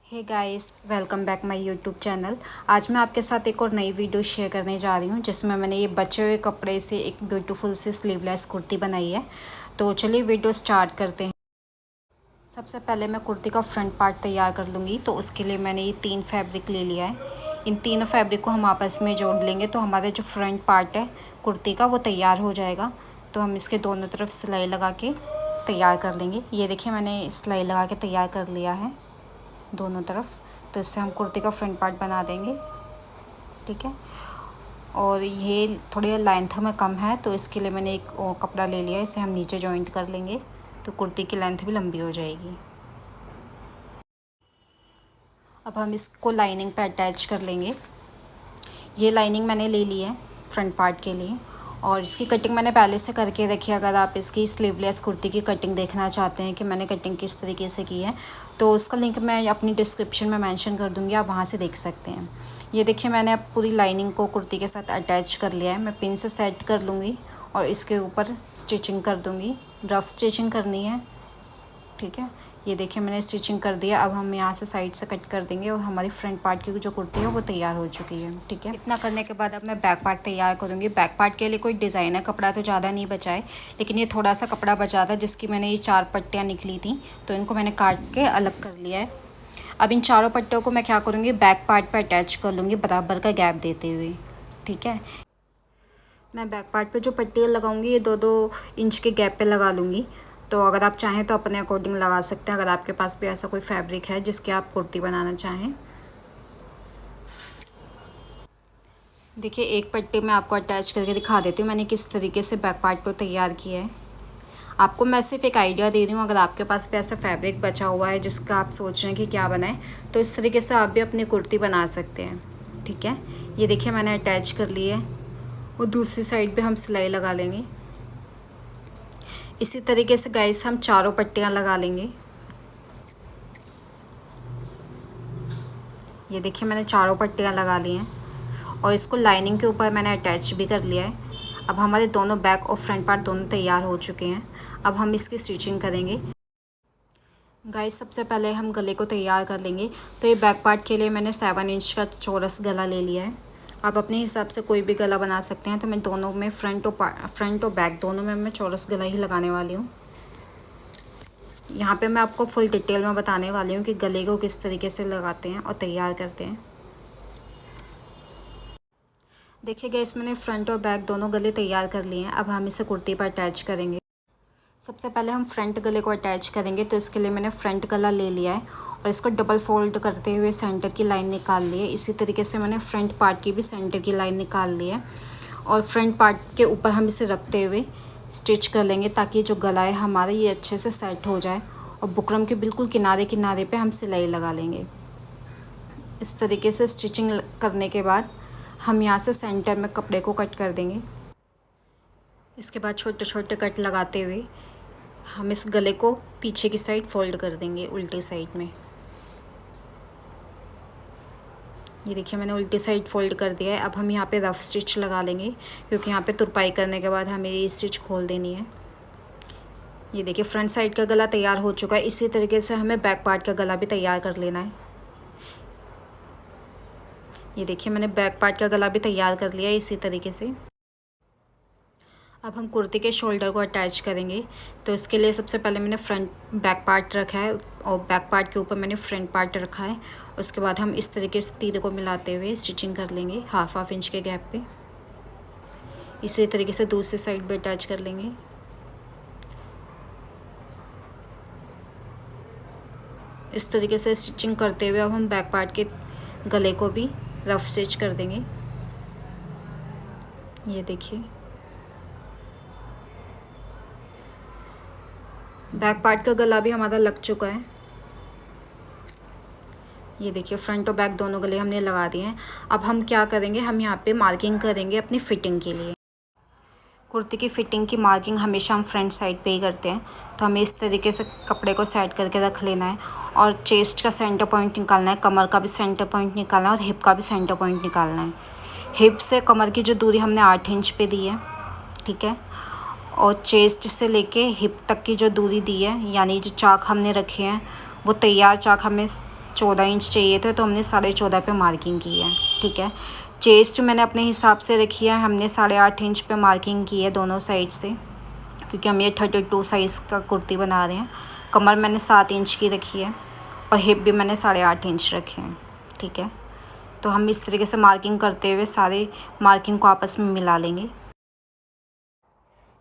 Hey guys, welcome back my YouTube channel. आज मैं आपके साथ एक और नई वीडियो शेयर करने जा रही हूँ जिसमें मैंने ये बचे हुए कपड़े से एक ब्यूटीफुल सी स्लीवलेस कुर्ती बनाई है। तो चलिए वीडियो स्टार्ट करते हैं। सबसे पहले मैं कुर्ती का फ्रंट पार्ट तैयार कर लूँगी। तो उसके लिए मैंने ये 3 फैब्रिक ले लिया है। इन तीनों फैब्रिक को हम आपस में जोड़ लेंगे तो हमारा जो फ्रंट पार्ट है कुर्ती का वो तैयार हो जाएगा। तो हम इसके दोनों तरफ सिलाई लगा के तैयार कर लेंगे। ये देखिए, मैंने सिलाई लगा के तैयार कर लिया है दोनों तरफ। तो इससे हम कुर्ती का फ्रंट पार्ट बना देंगे, ठीक है। और ये थोड़ी लेंथ में कम है तो इसके लिए मैंने एक और कपड़ा ले लिया है, इसे हम नीचे जॉइंट कर लेंगे तो कुर्ती की लेंथ भी लंबी हो जाएगी। अब हम इसको लाइनिंग पे अटैच कर लेंगे। ये लाइनिंग मैंने ले ली है फ्रंट पार्ट के लिए और इसकी कटिंग मैंने पहले से करके रखी है। अगर आप इसकी स्लीवलेस कुर्ती की कटिंग देखना चाहते हैं कि मैंने कटिंग किस तरीके से की है तो उसका लिंक मैं अपनी डिस्क्रिप्शन में मेंशन कर दूँगी, आप वहाँ से देख सकते हैं। ये देखिए, मैंने अब पूरी लाइनिंग को कुर्ती के साथ अटैच कर लिया है। मैं पिन से सेट कर लूँगी और इसके ऊपर स्टिचिंग कर दूँगी। रफ़ स्टिचिंग करनी है, ठीक है। ये देखिए, मैंने स्टिचिंग कर दिया। अब हम यहाँ से साइड से कट कर देंगे और हमारी फ्रंट पार्ट की जो कुर्ती है वो तैयार हो चुकी है, ठीक है। इतना करने के बाद अब मैं बैक पार्ट तैयार करूँगी। बैक पार्ट के लिए कोई डिज़ाइनर कपड़ा तो ज़्यादा नहीं बचा है, लेकिन ये थोड़ा सा कपड़ा बचा था जिसकी मैंने ये 4 पट्टियाँ निकली थी तो इनको मैंने काट के अलग कर लिया है। अब इन चारों पट्टियों को मैं क्या करूँगी, बैक पार्ट पर अटैच कर लूँगी बराबर का गैप देते हुए, ठीक है। मैं बैक पार्ट पे जो पट्टियाँ लगाऊंगी ये 2-2 इंच के गैप पे लगा लूँगी। तो अगर आप चाहें तो अपने अकॉर्डिंग लगा सकते हैं, अगर आपके पास भी ऐसा कोई फैब्रिक है जिसके आप कुर्ती बनाना चाहें। देखिए, एक पट्टी मैं आपको अटैच करके दिखा देती हूँ मैंने किस तरीके से बैक पार्ट को तैयार किया है। आपको मैं सिर्फ एक आइडिया दे रही हूँ, अगर आपके पास भी ऐसा फैब्रिक बचा हुआ है जिसका आप सोच रहे हैं कि क्या बनाएं तो इस तरीके से आप भी अपनी कुर्ती बना सकते हैं, ठीक है। ये देखिए, मैंने अटैच कर ली है और दूसरी साइड पे हम सिलाई लगा लेंगे। इसी तरीके से गाइस हम चारों पट्टियाँ लगा लेंगे। ये देखिए, मैंने चारों पट्टियाँ लगा ली हैं और इसको लाइनिंग के ऊपर मैंने अटैच भी कर लिया है। अब हमारे दोनों बैक और फ्रंट पार्ट दोनों तैयार हो चुके हैं। अब हम इसकी स्टिचिंग करेंगे। गाइस, सबसे पहले हम गले को तैयार कर लेंगे। तो ये बैक पार्ट के लिए मैंने 7 इंच का चौरस गला ले लिया है। आप अपने हिसाब से कोई भी गला बना सकते हैं। तो मैं दोनों में फ्रंट और बैक दोनों में मैं चौरस गला ही लगाने वाली हूँ। यहाँ पे मैं आपको फुल डिटेल में बताने वाली हूँ कि गले को किस तरीके से लगाते हैं और तैयार करते हैं। देखिए गाइस, मैंने फ्रंट और बैक दोनों गले तैयार कर लिए हैं। अब हम इसे कुर्ती पर अटैच करेंगे। सबसे पहले हम फ्रंट गले को अटैच करेंगे। तो इसके लिए मैंने फ्रंट गला ले लिया है और इसको डबल फोल्ड करते हुए सेंटर की लाइन निकाल ली है। इसी तरीके से मैंने फ्रंट पार्ट की भी सेंटर की लाइन निकाल ली है और फ्रंट पार्ट के ऊपर हम इसे रखते हुए स्टिच कर लेंगे ताकि जो गला है हमारा ये अच्छे से सेट हो जाए। और बुकरम के बिल्कुल किनारे किनारे पे हम सिलाई लगा लेंगे। इस तरीके से स्टिचिंग करने के बाद हम यहाँ से सेंटर में कपड़े को कट कर देंगे। इसके बाद छोटे छोटे कट लगाते हुए हम इस गले को पीछे की साइड फोल्ड कर देंगे, उल्टी साइड में। ये देखिए, मैंने उल्टी साइड फोल्ड कर दिया है। अब हम यहाँ पे रफ स्टिच लगा लेंगे क्योंकि यहाँ पे तुरपाई करने के बाद हमें ये स्टिच खोल देनी है। ये देखिए, फ्रंट साइड का गला तैयार हो चुका है। इसी तरीके से हमें बैक पार्ट का गला भी तैयार कर लेना है। ये देखिए, मैंने बैक पार्ट का गला भी तैयार कर लिया है इसी तरीके से। अब हम कुर्ती के शोल्डर को अटैच करेंगे। तो इसके लिए सबसे पहले मैंने फ्रंट बैक पार्ट रखा है और बैक पार्ट के ऊपर मैंने फ्रंट पार्ट रखा है। उसके बाद हम इस तरीके से तीर को मिलाते हुए स्टिचिंग कर लेंगे हाफ इंच के गैप पे। इसी तरीके से दूसरी साइड भी अटैच कर लेंगे। इस तरीके से स्टिचिंग करते हुए अब हम बैक पार्ट के गले को भी रफ स्टिच कर देंगे। ये देखिए, बैक पार्ट का गला भी हमारा लग चुका है। ये देखिए, फ्रंट और बैक दोनों गले हमने लगा दिए हैं। अब हम क्या करेंगे, हम यहाँ पे मार्किंग करेंगे अपनी फिटिंग के लिए। कुर्ती की फिटिंग की मार्किंग हमेशा हम फ्रंट साइड पे ही करते हैं। तो हमें इस तरीके से कपड़े को सेट करके रख लेना है और चेस्ट का सेंटर पॉइंट निकालना है, कमर का भी सेंटर पॉइंट निकालना है और हिप का भी सेंटर पॉइंट निकालना है। हिप से कमर की जो दूरी हमने 8 इंच पे दी है, ठीक है। और चेस्ट से लेके हिप तक की जो दूरी दी है, यानी जो चाक हमने रखे हैं वो तैयार चाक हमें 14 इंच चाहिए थे, तो हमने 14.5 पे मार्किंग की है। ठीक है, चेस्ट मैंने अपने हिसाब से रखी है, हमने 8.5 इंच पे मार्किंग की है दोनों साइड से, क्योंकि हम ये 32 साइज़ का कुर्ती बना रहे हैं। कमर मैंने 7 इंच की रखी है और हिप भी मैंने 8.5 इंच रखे हैं। ठीक है, तो हम इस तरीके से मार्किंग करते हुए सारे मार्किंग को आपस में मिला लेंगे।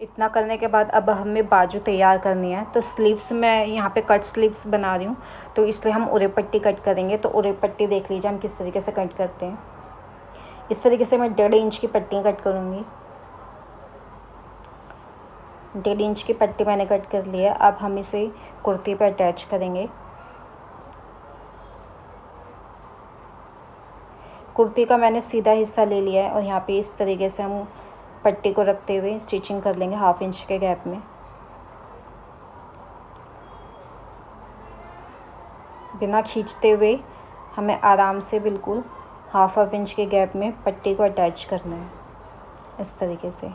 इतना करने के बाद अब हमें बाजू तैयार करनी है। तो स्लीव्स मैं यहाँ पे कट स्लीव्स बना रही हूँ, तो इसलिए हम उरे पट्टी कट करेंगे। तो उरे पट्टी देख लीजिए हम किस तरीके से कट करते हैं। इस तरीके से मैं 1.5 इंच की पट्टी कट करूँगी। 1.5 इंच की पट्टी मैंने कट कर ली है। अब हम इसे कुर्ती पे अटैच करेंगे। कुर्ती का मैंने सीधा हिस्सा ले लिया है और यहाँ पे इस तरीके से हम पट्टी को रखते हुए स्टिचिंग कर लेंगे 1/2 इंच के गैप में। बिना खींचते हुए हमें आराम से बिल्कुल 1/2 इंच के गैप में पट्टी को अटैच करना है, इस तरीके से।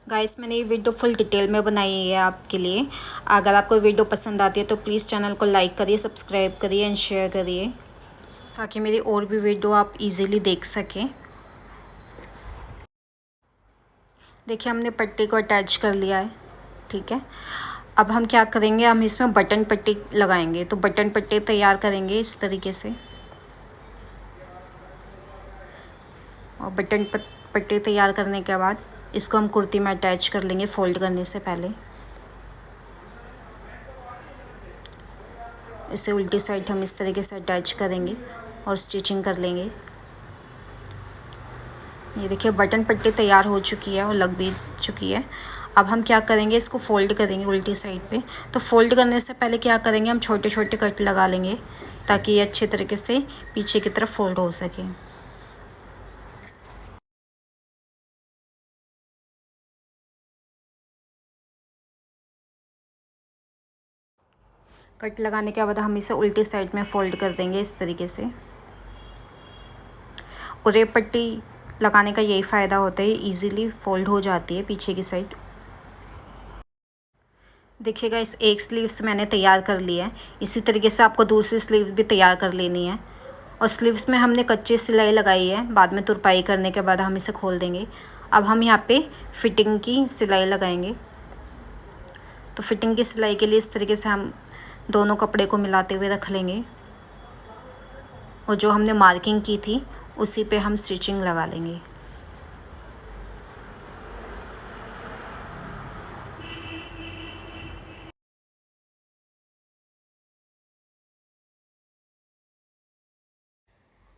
गाइस, मैंने ये वीडियो फुल डिटेल में बनाई है आपके लिए। अगर आपको वीडियो पसंद आती है तो प्लीज़ चैनल को लाइक करिए, सब्सक्राइब करिए एंड शेयर करिए, ताकि मेरी और भी वीडियो आप इजीली देख सकें। देखिए, हमने पट्टी को अटैच कर लिया है। ठीक है, अब हम क्या करेंगे, हम इसमें बटन पट्टी लगाएंगे। तो बटन पट्टी तैयार करेंगे इस तरीके से, और बटन पट्टी तैयार करने के बाद इसको हम कुर्ती में अटैच कर लेंगे फ़ोल्ड करने से पहले। इसे उल्टी साइड हम इस तरीके से अटैच करेंगे और स्टिचिंग कर लेंगे। ये देखिए, बटन पट्टी तैयार हो चुकी है और लग भी चुकी है। अब हम क्या करेंगे, इसको फ़ोल्ड करेंगे उल्टी साइड पे। तो फ़ोल्ड करने से पहले क्या करेंगे, हम छोटे छोटे कट लगा लेंगे, ताकि ये अच्छे तरीके से पीछे की तरफ फ़ोल्ड हो सके। कट लगाने के बाद हम इसे उल्टी साइड में फ़ोल्ड कर देंगे इस तरीके से। उरे पट्टी लगाने का यही फ़ायदा होता है, इजीली फ़ोल्ड हो जाती है पीछे की साइड। देखिएगा, इस एक स्लीव्स मैंने तैयार कर लिया है। इसी तरीके से आपको दूसरी स्लीव भी तैयार कर लेनी है। और स्लीव्स में हमने कच्ची सिलाई लगाई है, बाद में तुरपाई करने के बाद हम इसे खोल देंगे। अब हम यहाँ पे फिटिंग की सिलाई लगाएंगे। तो फिटिंग की सिलाई के लिए इस तरीके से हम दोनों कपड़े को मिलाते हुए रख लेंगे, और जो हमने मार्किंग की थी उसी पे हम स्टिचिंग लगा लेंगे।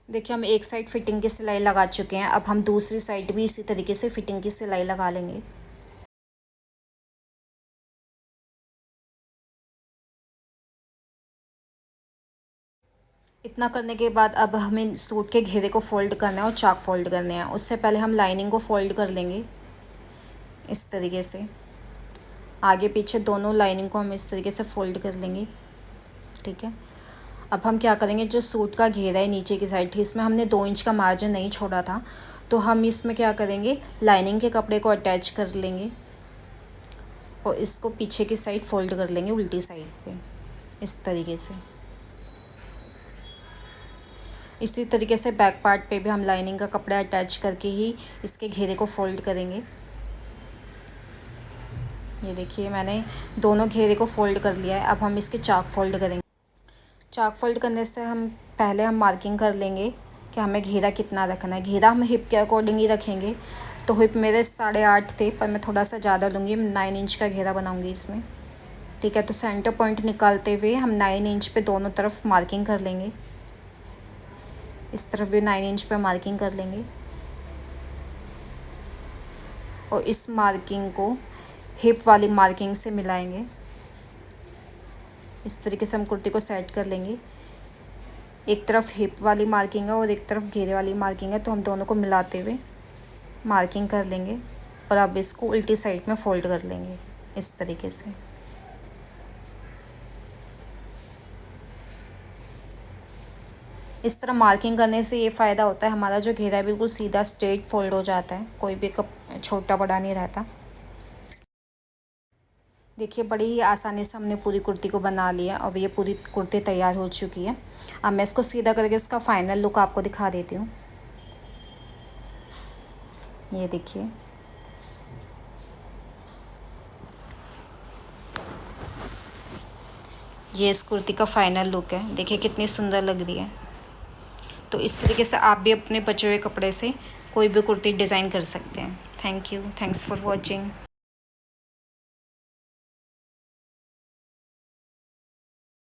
देखिए, हम एक साइड फिटिंग की सिलाई लगा चुके हैं। अब हम दूसरी साइड भी इसी तरीके से फिटिंग की सिलाई लगा लेंगे। इतना करने के बाद अब हमें सूट के घेरे को फ़ोल्ड करना है और चाक फ़ोल्ड करने हैं। उससे पहले हम लाइनिंग को फ़ोल्ड कर लेंगे इस तरीके से। आगे पीछे दोनों लाइनिंग को हम इस तरीके से फ़ोल्ड कर लेंगे। ठीक है, अब हम क्या करेंगे, जो सूट का घेरा है नीचे की साइड थी, इसमें हमने 2 इंच का मार्जिन नहीं छोड़ा था, तो हम इसमें क्या करेंगे, लाइनिंग के कपड़े को अटैच कर लेंगे और इसको पीछे की साइड फ़ोल्ड कर लेंगे उल्टी साइड पे, इस तरीके से। इसी तरीके से बैक पार्ट पे भी हम लाइनिंग का कपड़ा अटैच करके ही इसके घेरे को फ़ोल्ड करेंगे। ये देखिए, मैंने दोनों घेरे को फ़ोल्ड कर लिया है। अब हम इसके चाक फ़ोल्ड करेंगे। चाक फ़ोल्ड करने से हम पहले मार्किंग कर लेंगे कि हमें घेरा कितना रखना है। घेरा हम हिप के अकॉर्डिंग ही रखेंगे। तो हिप मेरे 8.5 थे, पर मैं थोड़ा सा ज़्यादा लूँगी, 9 इंच का घेरा बनाऊँगी इसमें। ठीक है, तो सेंटर पॉइंट निकालते हुए हम 9 इंच पे दोनों तरफ मार्किंग कर लेंगे। इस तरफ भी 9 इंच पे मार्किंग कर लेंगे, और इस मार्किंग को हिप वाली मार्किंग से मिलाएंगे। इस तरीके से हम कुर्ती को सेट कर लेंगे। एक तरफ हिप वाली मार्किंग है और एक तरफ घेरे वाली मार्किंग है, तो हम दोनों को मिलाते हुए मार्किंग कर लेंगे, और अब इसको उल्टी साइड में फ़ोल्ड कर लेंगे इस तरीके से। इस तरह मार्किंग करने से ये फ़ायदा होता है, हमारा जो घेरा है बिल्कुल सीधा स्ट्रेट फ़ोल्ड हो जाता है, कोई भी कप छोटा बड़ा नहीं रहता। देखिए बड़ी ही आसानी से हमने पूरी कुर्ती को बना लिया। अब ये पूरी कुर्ती तैयार हो चुकी है। अब मैं इसको सीधा करके इसका फाइनल लुक आपको दिखा देती हूँ। ये देखिए, ये इस कुर्ती का फाइनल लुक है। देखिए कितनी सुंदर लग रही है। तो इस तरीके से आप भी अपने बचे हुए कपड़े से कोई भी कुर्ती डिज़ाइन कर सकते हैं। Thank you, thanks for watching.